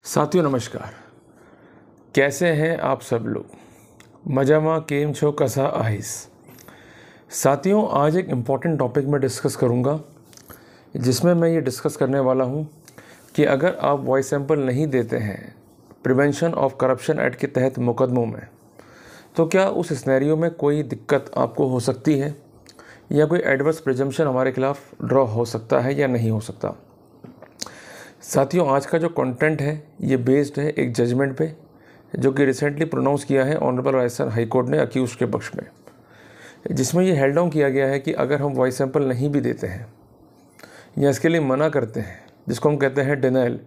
साथियों नमस्कार। कैसे हैं आप सब लोग? मजामा केम छो कसा आहिस। साथियों आज एक इम्पॉर्टेंट टॉपिक में डिस्कस करूंगा, जिसमें मैं ये डिस्कस करने वाला हूं कि अगर आप वॉइस सैंपल नहीं देते हैं प्रिवेंशन ऑफ करप्शन एक्ट के तहत मुकदमों में, तो क्या उस सिनेरियो में कोई दिक्कत आपको हो सकती है या कोई एडवर्स प्रिजम्पशन हमारे खिलाफ ड्रॉ हो सकता है या नहीं हो सकता। साथियों आज का जो कंटेंट है ये बेस्ड है एक जजमेंट पे जो कि रिसेंटली प्रोनाउंस किया है ऑनरेबल राजस्थान हाई कोर्ट ने अक्यूज के पक्ष में, जिसमें ये हेल्ड डाउन किया गया है कि अगर हम वॉइस सैंपल नहीं भी देते हैं या इसके लिए मना करते हैं, जिसको हम कहते हैं denial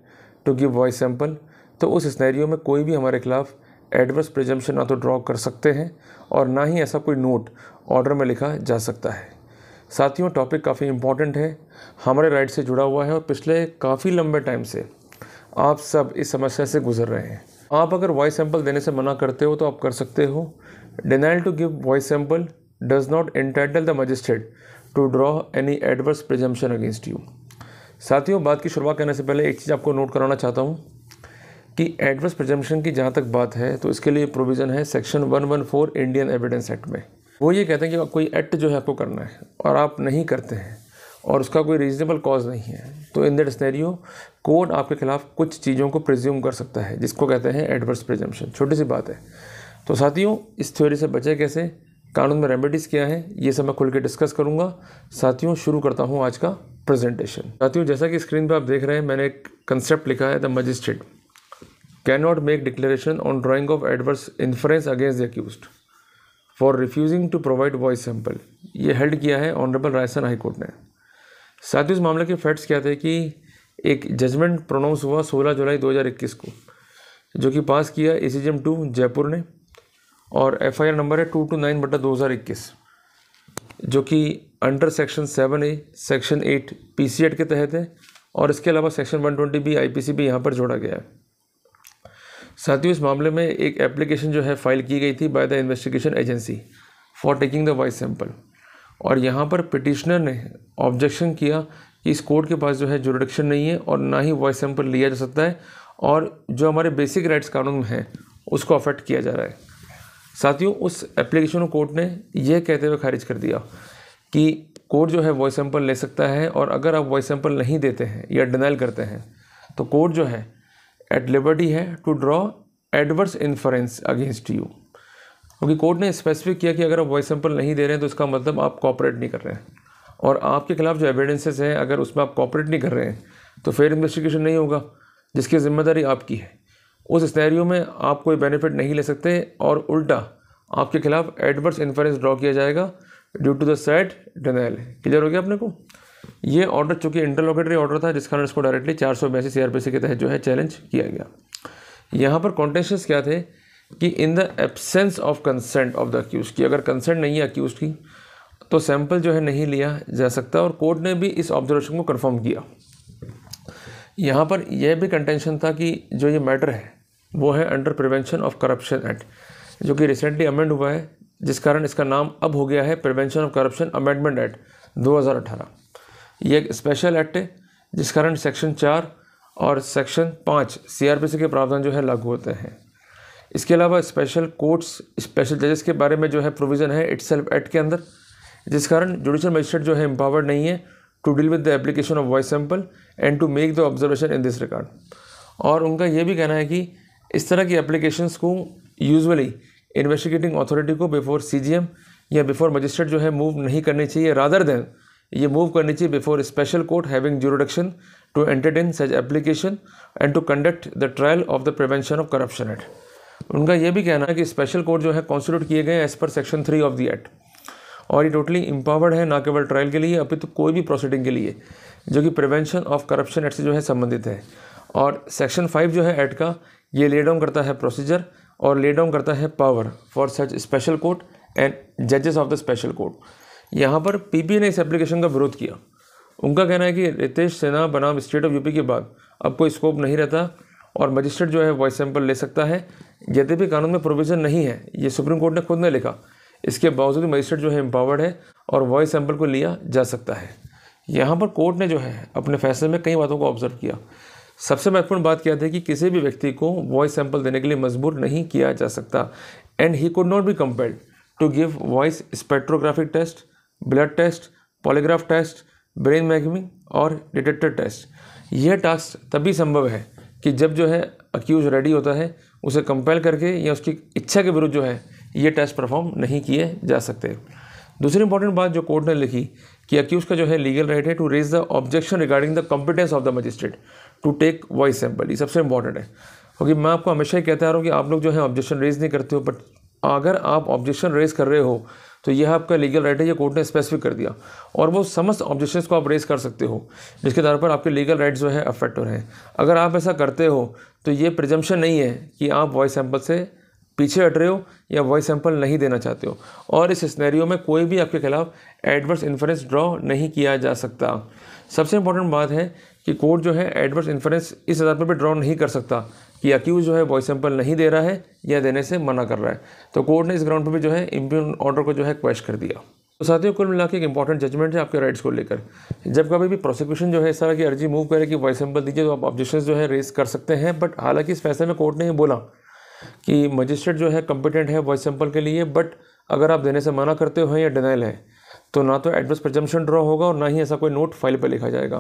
to give voice sample, तो उस सिनेरियो में कोई भी हमारे खिलाफ एडवर्स प्रिजम्पशन ना तो ड्रॉ कर सकते हैं और ना ही ऐसा कोई नोट ऑर्डर में लिखा जा सकता है। साथियों टॉपिक काफ़ी इम्पॉर्टेंट है, हमारे राइट से जुड़ा हुआ है और पिछले काफ़ी लंबे टाइम से आप सब इस समस्या से गुजर रहे हैं। आप अगर वॉइस सैंपल देने से मना करते हो तो आप कर सकते हो denial to give voice sample does not entitle the magistrate to draw any adverse presumption against you. साथियों बात की शुरुआत करने से पहले एक चीज़ आपको नोट कराना चाहता हूँ कि एडवर्स प्रिजम्पशन की जहाँ तक बात है तो इसके लिए प्रोविज़न है सेक्शन 114 इंडियन एविडेंस एक्ट में। वो ये कहते हैं कि कोई एक्ट जो है आपको करना है और आप नहीं करते हैं और उसका कोई रीजनेबल कॉज नहीं है, तो इन दैट सिनेरियो कोर्ट आपके खिलाफ कुछ चीज़ों को प्रिज्यूम कर सकता है, जिसको कहते हैं एडवर्स प्रिजम्पशन। छोटी सी बात है। तो साथियों इस थ्योरी से बचे कैसे, कानून में रेमेडीज़ क्या है, ये सब मैं खुल के डिस्कस करूँगा। साथियों शुरू करता हूँ आज का प्रेजेंटेशन। साथियों जैसा कि स्क्रीन पर आप देख रहे हैं, मैंने एक कंसेप्ट लिखा है, the magistrate can not make declaration on drawing of adverse inference against the accused for refusing to provide voice sample. ये हेल्ड किया है ऑनरेबल राजस्थान हाई कोर्ट ने। साथियों इस मामले के फैक्ट्स क्या थे कि एक जजमेंट प्रोनाउंस हुआ 16 जुलाई 2021 को, जो कि पास किया एसीजेम 2 जयपुर ने, और FIR नंबर है 229/2021, जो कि under section 7A section 8 PC act के तहत है, और इसके अलावा सेक्शन 120B IPC भी यहाँ पर जोड़ा गया है। साथियों इस मामले में एक एप्लीकेशन जो है फाइल की गई थी by the investigation agency for taking the voice sample, और यहाँ पर पिटिशनर ने ऑब्जेक्शन किया कि इस कोर्ट के पास जो है जुरिडिक्शन नहीं है और ना ही वॉइस सैंपल लिया जा सकता है, और जो हमारे बेसिक राइट्स कानून में हैं उसको अफेक्ट किया जा रहा है। साथियों उस एप्लीकेशन को कोर्ट ने यह कहते हुए खारिज कर दिया कि कोर्ट जो है वॉइस सैंपल ले सकता है, और अगर आप वॉइस सैंपल नहीं देते हैं या डिनाइल करते हैं तो कोर्ट जो है एट लिबर्टी है to draw adverse inference against you. क्योंकि कोर्ट ने स्पेसिफिक किया कि अगर आप वॉइस सैंपल नहीं दे रहे हैं तो इसका मतलब आप कॉपरेट नहीं कर रहे हैं, और आपके खिलाफ जो एविडेंसेस हैं अगर उसमें आप कॉपरेट नहीं कर रहे हैं तो फिर इन्वेस्टिगेशन नहीं होगा, जिसकी जिम्मेदारी आपकी है। उस सिनेरियो में आप कोई बेनिफिट नहीं ले सकते और उल्टा आपके खिलाफ एडवर्स इन्फरेंस ड्रॉ किया जाएगा due to the said denial. Clear हो गया अपने को? ये ऑर्डर चूँकि इंटरलोकेटरी ऑर्डर था, जिस कारण इसको डायरेक्टली 482 CRPC के तहत जो है चैलेंज किया गया। यहाँ पर कॉन्टेंशंस क्या थे कि in the absence of consent of the accused, की अगर कंसेंट नहीं है अक्यूज की तो सैंपल जो है नहीं लिया जा सकता, और कोर्ट ने भी इस ऑब्जर्वेशन को कंफर्म किया। यहाँ पर यह भी कंटेंशन था कि जो ये मैटर है वो है under prevention of corruption act, जो कि रिसेंटली अमेंड हुआ है, जिस कारण इसका नाम अब हो गया है prevention of corruption amendment act 2018। ये एक स्पेशल एक्ट है जिस कारण सेक्शन 4 और सेक्शन 5 CRPC के प्रावधान जो है लागू होते हैं। इसके अलावा स्पेशल कोर्ट्स स्पेशल जजेस के बारे में जो है प्रोविज़न है इटसेल्फ एक्ट के अंदर, जिस कारण जुडिशियल मजिस्ट्रेट जो है एम्पावर्ड नहीं है to deal with the application of voice sample and to make the observation in this regard. और उनका ये भी कहना है कि इस तरह की एप्लीकेशंस को यूजुअली इन्वेस्टिगेटिंग अथॉरिटी को बिफोर CGM या बिफोर मजिस्ट्रेट जो है मूव नहीं करनी चाहिए, रादर देन ये मूव करनी चाहिए before special court having jurisdiction to entertain such application and to conduct the trial of the prevention of corruption act. उनका यह भी कहना है कि स्पेशल कोर्ट जो है कॉन्स्टिट्यूट किए गए as per section 3 of the act, और ये टोटली एम्पावर्ड है ना केवल ट्रायल के लिए अपितु कोई भी प्रोसीडिंग के लिए जो कि प्रिवेंशन ऑफ करप्शन एक्ट से जो है संबंधित है। और सेक्शन 5 जो है एक्ट का ये ले डाउन करता है प्रोसीजर और ले डाउन करता है power for such special court and जजेस ऑफ द स्पेशल कोर्ट। यहाँ पर PPA ने इस एप्लीकेशन का विरोध किया। उनका कहना है कि रितेश सिन्हा बनाम स्टेट ऑफ UP के बाद अब कोई स्कोप नहीं रहता और मजिस्ट्रेट जो है वॉइस सैंपल ले सकता है, यद्यपि कानून में प्रोविज़न नहीं है, ये सुप्रीम कोर्ट ने खुद ने लिखा। इसके बावजूद मजिस्ट्रेट जो है एम्पावर्ड है और वॉइस सैंपल को लिया जा सकता है। यहाँ पर कोर्ट ने जो है अपने फैसले में कई बातों को ऑब्जर्व किया। सबसे महत्वपूर्ण बात क्या थी कि किसी भी व्यक्ति को वॉइस सैंपल देने के लिए मजबूर नहीं किया जा सकता, and he could not be compelled to give voice spectrographic test, blood test, polygraph test, brain mapping और डिटेक्टर टेस्ट। यह टास्क तभी संभव है कि जब जो है अक्यूज रेडी होता है, उसे कंपेल करके या उसकी इच्छा के विरुद्ध जो है ये टेस्ट परफॉर्म नहीं किए जा सकते। दूसरी इंपॉर्टेंट बात जो कोर्ट ने लिखी कि अक्यूज का जो है लीगल राइट है to raise the objection regarding the competence of the magistrate to take voice sample. ये सबसे इंपॉर्टेंट है, क्योंकि मैं आपको हमेशा ही कहता आ रहा हूँ कि आप लोग जो है ऑब्जेक्शन रेज नहीं करते हो, बट अगर आप ऑब्जेक्शन रेज कर रहे हो तो यह आपका लीगल राइट है, ये कोर्ट ने स्पेसिफिक कर दिया, और वो समस्त ऑब्जेक्शंस को आप रेज कर सकते हो जिसके आधार पर आपके लीगल राइट्स जो है अफेक्ट हो रहे हैं। अगर आप ऐसा करते हो तो ये प्रिजम्पशन नहीं है कि आप वॉइस सैंपल से पीछे हट रहे हो या वॉइस सैंपल नहीं देना चाहते हो, और इस सिनेरियो में कोई भी आपके खिलाफ एडवर्स इन्फरेंस ड्रॉ नहीं किया जा सकता। सबसे इंपॉर्टेंट बात है कि कोर्ट जो है एडवर्स इन्फरेंस इस आधार पर भी ड्रॉ नहीं कर सकता कि अक्यूज जो है वॉइस सैंपल नहीं दे रहा है या देने से मना कर रहा है, तो कोर्ट ने इस ग्राउंड पर भी जो है इम्प्यून ऑर्डर को जो है क्वेश्चन कर दिया। तो साथियों, कुल मिला के एक इंपॉर्टेंट जजमेंट है आपके राइट्स को लेकर। जब कभी भी प्रोसिक्यूशन जो है इस तरह की अर्जी मूव करे कि वॉइस सैंपल दीजिए, तो आप ऑब्जेक्शंस जो है रेज कर सकते हैं, बट हालांकि इस फैसले में कोर्ट ने ये बोला कि मजिस्ट्रेट जो है कंपिटेंट है वॉइस सैंपल के लिए, बट अगर आप देने से मना करते हो या डिनाइल है तो ना तो एडवर्स प्रिजम्पशन ड्रॉ होगा और ना ही ऐसा कोई नोट फाइल पर लिखा जाएगा।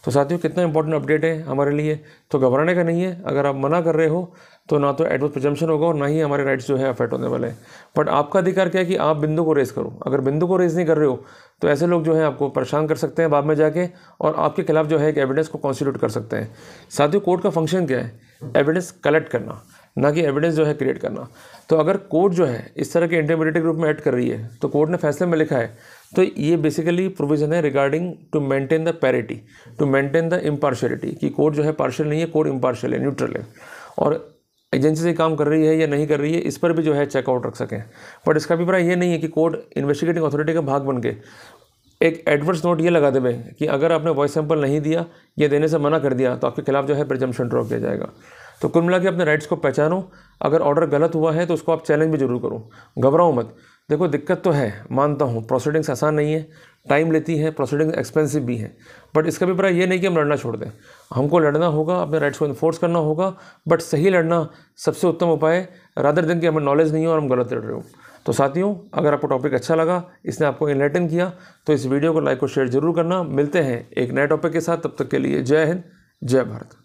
तो साथियों, कितना इंपॉर्टेंट अपडेट है हमारे लिए, तो घबराने का नहीं है। अगर आप मना कर रहे हो तो ना तो एडवर्स प्रिजम्पशन होगा और ना ही हमारे राइट्स जो है अफेक्ट होने वाले हैं। बट आपका अधिकार क्या है कि आप बिंदु को रेज करो। अगर बिंदु को रेज नहीं कर रहे हो तो ऐसे लोग जो है आपको परेशान कर सकते हैं बाद में जाके, और आपके खिलाफ जो है एक एविडेंस को कॉन्स्टिट्यूट कर सकते हैं। साथियों, कोर्ट का फंक्शन क्या है? एविडेंस कलेक्ट करना, ना कि एविडेंस जो है क्रिएट करना। तो अगर कोर्ट जो है इस तरह के इंटरमीडिएट ग्रुप में ऐड कर रही है तो कोर्ट ने फैसले में लिखा है, तो ये बेसिकली प्रोविजन है regarding to maintain the parity, to maintain the impartiality, कि कोर्ट जो है पार्शियल नहीं है, कोर्ट इम्पार्शियल है, न्यूट्रल है, और एजेंसी से काम कर रही है या नहीं कर रही है इस पर भी जो है चेकआउट रख सकें। बट इसका अभिप्राय ये नहीं है कि कोर्ट इन्वेस्टिगेटिंग अथॉरिटी का भाग बन के एक एडवर्स नोट ये लगा देवे कि अगर आपने वॉइस सैंपल नहीं दिया या देने से मना कर दिया तो आपके खिलाफ जो है प्रिजम्पशन ड्रॉ किया जाएगा। तो कुल मिला के अपने राइट्स को पहचानो। अगर ऑर्डर गलत हुआ है तो उसको आप चैलेंज भी जरूर करो, घबराओ मत। देखो, दिक्कत तो है, मानता हूँ, प्रोसीडिंग्स आसान नहीं है, टाइम लेती है, प्रोसीडिंग्स एक्सपेंसिव भी है, बट इसका अभिप्राय ये नहीं कि हम लड़ना छोड़ दें। हमको लड़ना होगा, अपने राइट्स को इन्फोर्स करना होगा, बट सही लड़ना सबसे उत्तम उपाय है, रादर देन कि हमें नॉलेज नहीं हो और हम गलत लड़ रहे हो। तो साथियों, अगर आपको टॉपिक अच्छा लगा, इसने आपको इनलाइटन किया, तो इस वीडियो को लाइक और शेयर जरूर करना। मिलते हैं एक नए टॉपिक के साथ, तब तक के लिए जय हिंद, जय भारत।